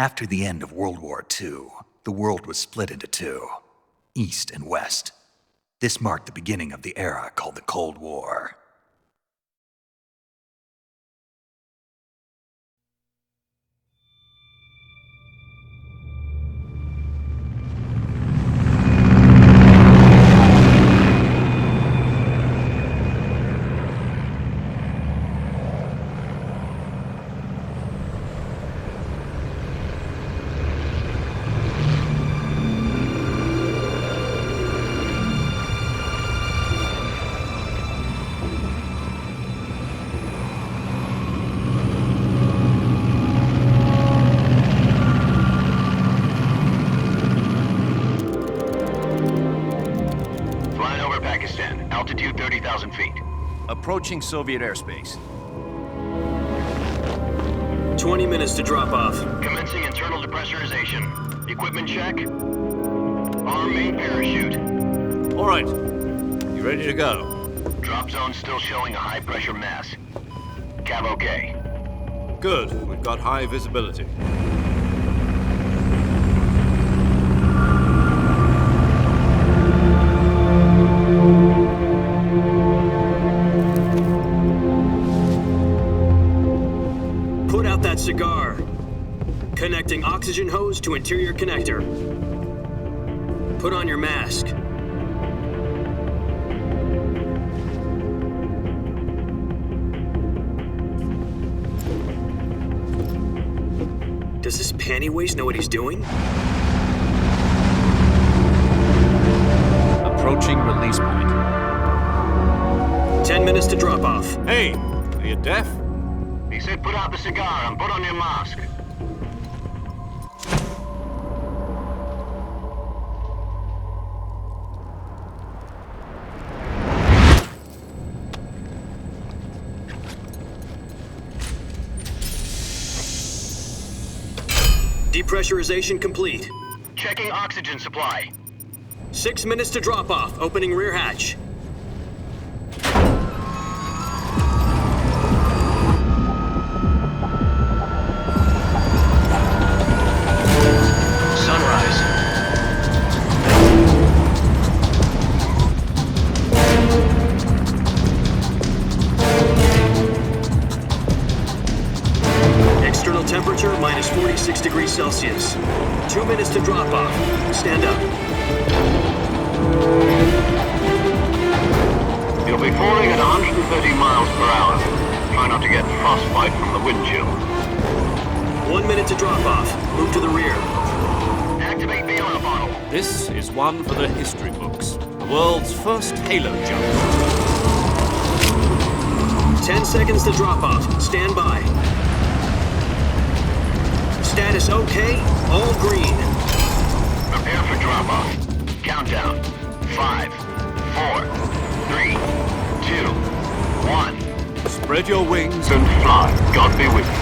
After the end of World War II, the world was split into two, East and West. This marked the beginning of the era called the Cold War. Altitude 30,000 feet. Approaching Soviet airspace. 20 minutes to drop off. Commencing internal depressurization. Equipment check. Arm main parachute. All right. You ready to go? Drop zone still showing a high pressure mass. Cav okay. Good. We've got high visibility. Put out that cigar. Connecting oxygen hose to interior connector. Put on your mask. Does this pantywaist know what he's doing? Approaching release point. 10 minutes to drop off. Hey, are you deaf? He said put out the cigar and put on your mask. Depressurization complete. Checking oxygen supply. 6 minutes to drop off. Opening rear hatch. Sunrise. External temperature minus 46 degrees Celsius. 2 minutes to drop off. Stand up. You'll be falling at 130 miles per hour. Try not to get frostbite from the wind chill. 1 minute to drop off. Move to the rear. Activate the oil bottle. This is one for the history books. The world's first halo jump. 10 seconds to drop off. Stand by. Status okay. All green. Prepare for drop-off. Countdown. 5, 4, 3, 2, 1. Spread your wings And fly. God be with you.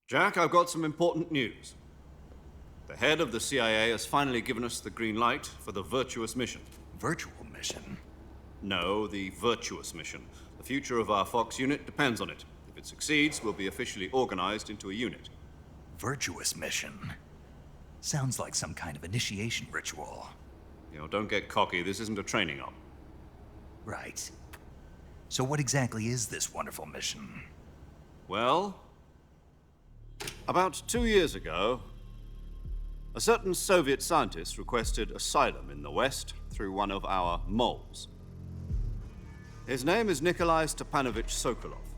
Jack, I've got some important news. The head of the CIA has finally given us the green light for the Virtuous mission. Virtual mission? No, the Virtuous mission. The future of our Fox unit depends on it. If it succeeds, we'll be officially organized into a unit. Virtuous mission? Sounds like some kind of initiation ritual. You know, don't get cocky. This isn't a training op. Right. So what exactly is this wonderful mission? Well, about 2 years ago, a certain Soviet scientist requested asylum in the West through one of our moles. His name is Nikolai Stepanovich Sokolov.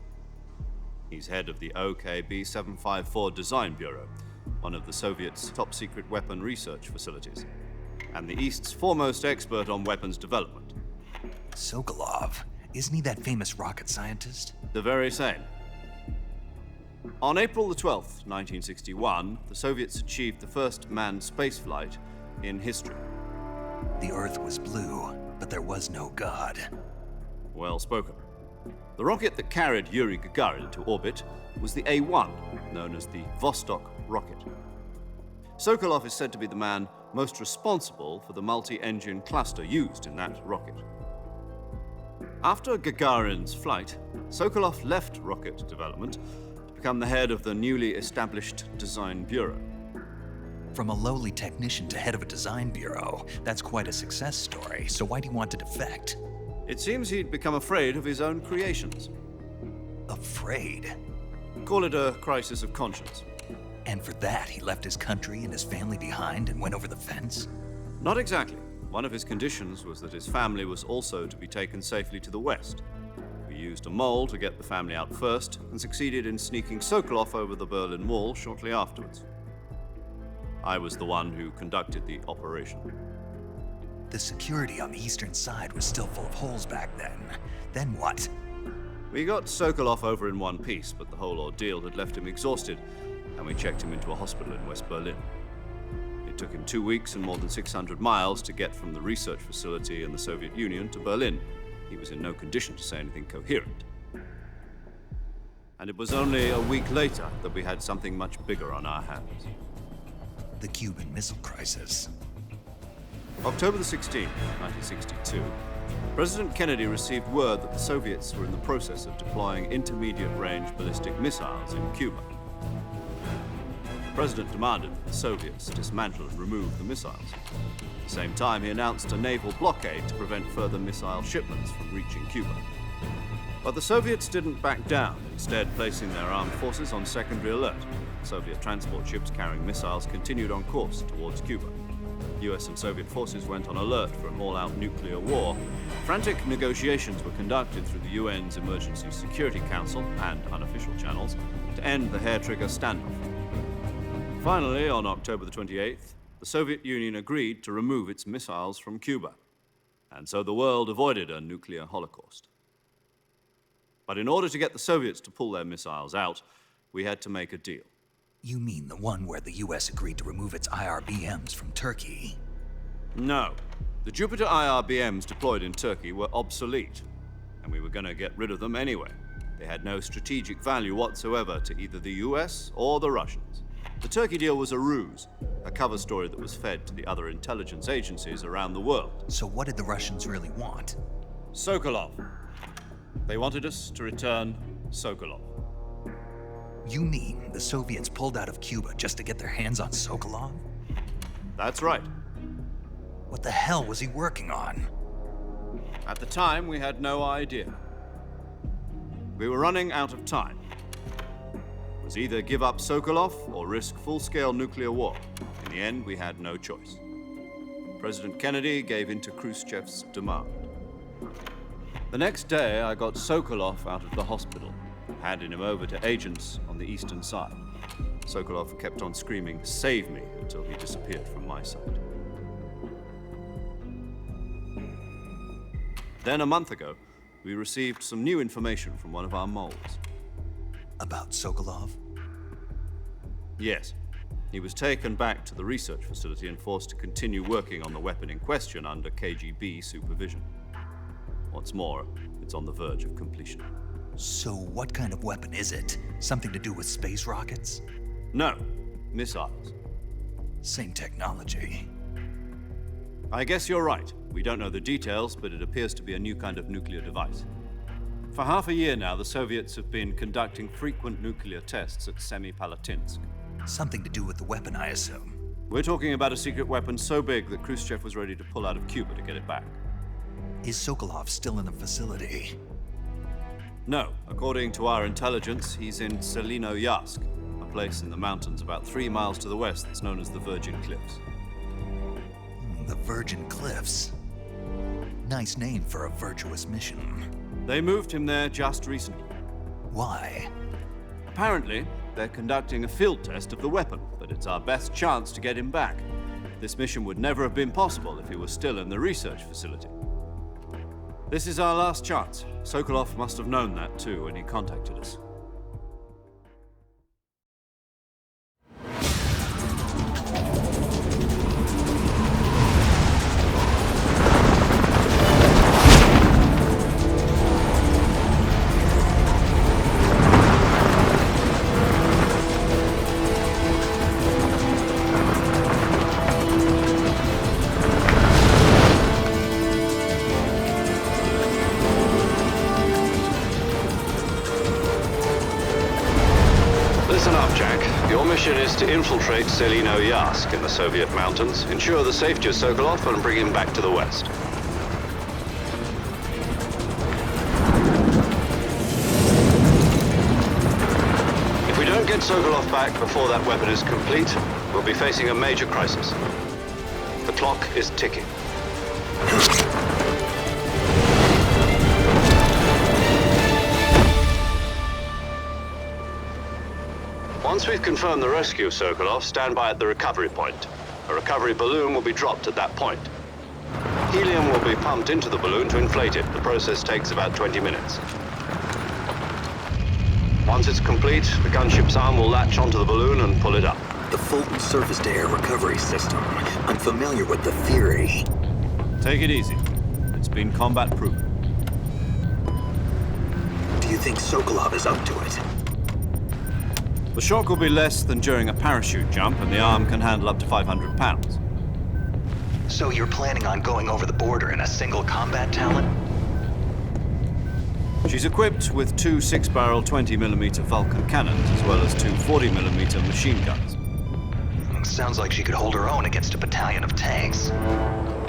He's head of the OKB-754 Design Bureau, one of the Soviets' top-secret weapon research facilities, and the East's foremost expert on weapons development. Sokolov? Isn't he that famous rocket scientist? The very same. On April the 12th, 1961, the Soviets achieved the first manned spaceflight in history. The Earth was blue, but there was no God. Well spoken. The rocket that carried Yuri Gagarin to orbit was the A-1, known as the Vostok rocket. Sokolov is said to be the man most responsible for the multi-engine cluster used in that rocket. After Gagarin's flight, Sokolov left rocket development to become the head of the newly established Design Bureau. From a lowly technician to head of a design bureau, that's quite a success story, so why do you want to defect? It seems he'd become afraid of his own creations. Afraid? Call it a crisis of conscience. And for that, he left his country and his family behind and went over the fence? Not exactly. One of his conditions was that his family was also to be taken safely to the west. We used a mole to get the family out first and succeeded in sneaking Sokolov over the Berlin Wall shortly afterwards. I was the one who conducted the operation. The security on the eastern side was still full of holes back then. Then what? We got Sokolov over in one piece, but the whole ordeal had left him exhausted, and we checked him into a hospital in West Berlin. It took him 2 weeks and more than 600 miles to get from the research facility in the Soviet Union to Berlin. He was in no condition to say anything coherent. And it was only a week later that we had something much bigger on our hands. The Cuban Missile Crisis. October the 16th, 1962, President Kennedy received word that the Soviets were in the process of deploying intermediate-range ballistic missiles in Cuba. The President demanded that the Soviets dismantle and remove the missiles. At the same time, he announced a naval blockade to prevent further missile shipments from reaching Cuba. But the Soviets didn't back down, instead placing their armed forces on secondary alert. Soviet transport ships carrying missiles continued on course towards Cuba. US and Soviet forces went on alert for an all-out nuclear war. Frantic negotiations were conducted through the UN's Emergency Security Council and unofficial channels to end the hair-trigger standoff. Finally, on October the 28th, the Soviet Union agreed to remove its missiles from Cuba. And so the world avoided a nuclear holocaust. But in order to get the Soviets to pull their missiles out, we had to make a deal. You mean the one where the US agreed to remove its IRBMs from Turkey? No. The Jupiter IRBMs deployed in Turkey were obsolete, and we were going to get rid of them anyway. They had no strategic value whatsoever to either the US or the Russians. The Turkey deal was a ruse, a cover story that was fed to the other intelligence agencies around the world. So what did the Russians really want? Sokolov. They wanted us to return Sokolov. You mean the Soviets pulled out of Cuba just to get their hands on Sokolov? That's right. What the hell was he working on? At the time, we had no idea. We were running out of time. It was either give up Sokolov or risk full-scale nuclear war. In the end, we had no choice. President Kennedy gave in to Khrushchev's demand. The next day, I got Sokolov out of the hospital, handing him over to agents on the eastern side. Sokolov kept on screaming, "Save me," until he disappeared from my sight. Then a month ago, we received some new information from one of our moles. About Sokolov? Yes. He was taken back to the research facility and forced to continue working on the weapon in question under KGB supervision. What's more, it's on the verge of completion. So what kind of weapon is it? Something to do with space rockets? No, missiles. Same technology. I guess you're right. We don't know the details, but it appears to be a new kind of nuclear device. For half a year now, the Soviets have been conducting frequent nuclear tests at Semipalatinsk. Something to do with the weapon, I assume. We're talking about a secret weapon so big that Khrushchev was ready to pull out of Cuba to get it back. Is Sokolov still in the facility? No. According to our intelligence, he's in Selinoyarsk, a place in the mountains about 3 miles to the west that's known as the Virgin Cliffs. The Virgin Cliffs. Nice name for a virtuous mission. They moved him there just recently. Why? Apparently, they're conducting a field test of the weapon, but it's our best chance to get him back. This mission would never have been possible if he was still in the research facility. This is our last chance. Sokolov must have known that too when he contacted us. infiltrate Selino Yask in the Soviet mountains, ensure the safety of Sokolov, and bring him back to the west. If we don't get Sokolov back before that weapon is complete, we'll be facing a major crisis. The clock is ticking. Once we've confirmed the rescue of Sokolov, stand by at the recovery point. A recovery balloon will be dropped at that point. Helium will be pumped into the balloon to inflate it. The process takes about 20 minutes. Once it's complete, the gunship's arm will latch onto the balloon and pull it up. The Fulton surface-to-air recovery system. I'm familiar with the theory. Take it easy. It's been combat-proven. Do you think Sokolov is up to it? The shock will be less than during a parachute jump, and the arm can handle up to 500 pounds. So you're planning on going over the border in a single combat talent? She's equipped with two 6-barrel 20mm Vulcan cannons, as well as two 40mm machine guns. Sounds like she could hold her own against a battalion of tanks.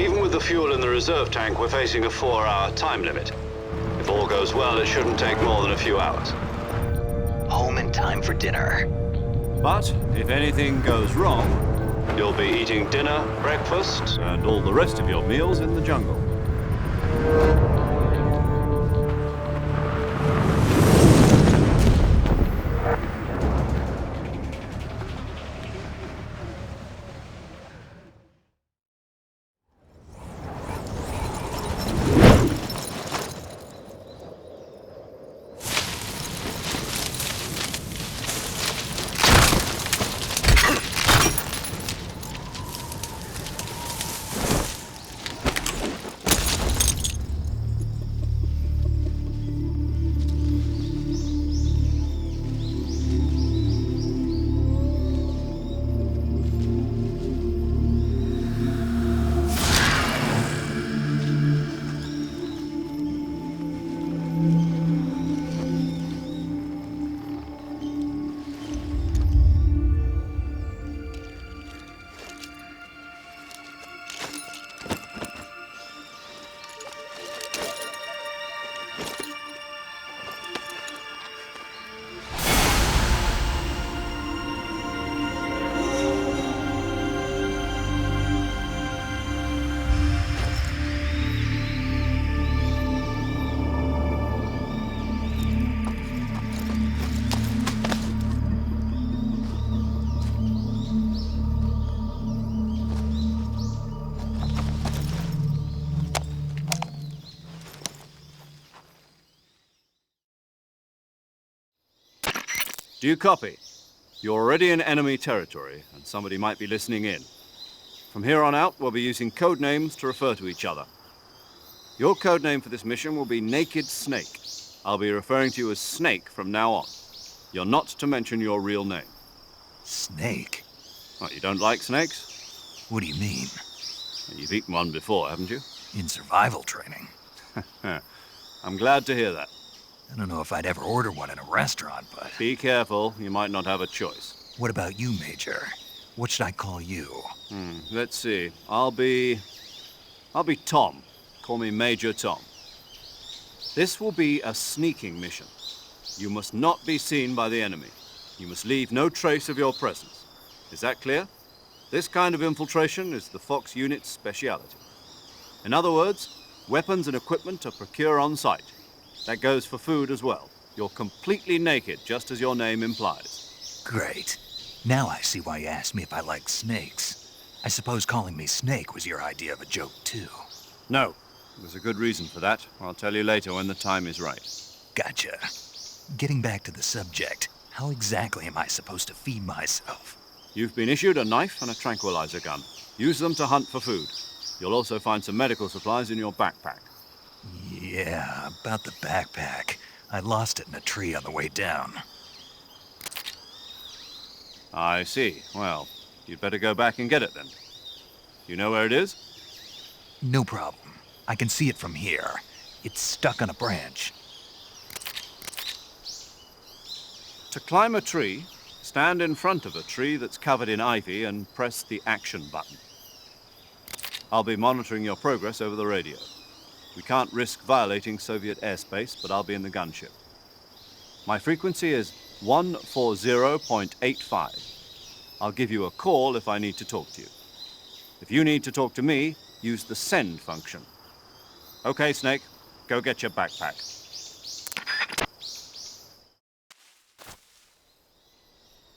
Even with the fuel in the reserve tank, we're facing a 4-hour time limit. If all goes well, it shouldn't take more than a few hours. Home in time for dinner. But if anything goes wrong, you'll be eating dinner, breakfast, and all the rest of your meals in the jungle. Do you copy? You're already in enemy territory, and somebody might be listening in. From here on out, we'll be using code names to refer to each other. Your code name for this mission will be Naked Snake. I'll be referring to you as Snake from now on. You're not to mention your real name. Snake? What, you don't like snakes? What do you mean? You've eaten one before, haven't you? In survival training? I'm glad to hear that. I don't know if I'd ever order one in a restaurant, but... Be careful, you might not have a choice. What about you, Major? What should I call you? Let's see. I'll be Tom. Call me Major Tom. This will be a sneaking mission. You must not be seen by the enemy. You must leave no trace of your presence. Is that clear? This kind of infiltration is the Fox unit's speciality. In other words, weapons and equipment are procured on site. That goes for food as well. You're completely naked, just as your name implies. Great. Now I see why you asked me if I like snakes. I suppose calling me Snake was your idea of a joke, too. No. There's a good reason for that. I'll tell you later when the time is right. Gotcha. Getting back to the subject, how exactly am I supposed to feed myself? You've been issued a knife and a tranquilizer gun. Use them to hunt for food. You'll also find some medical supplies in your backpack. Yeah, about the backpack. I lost it in a tree on the way down. I see. Well, you'd better go back and get it then. You know where it is? No problem. I can see it from here. It's stuck on a branch. To climb a tree, stand Stand in front of a tree that's covered in ivy and press the action button. I'll be monitoring your progress over the radio. We can't risk violating Soviet airspace, but I'll be in the gunship. My frequency is 140.85. I'll give you a call if I need to talk to you. If you need to talk to me, use the send function. Okay, Snake, go get your backpack.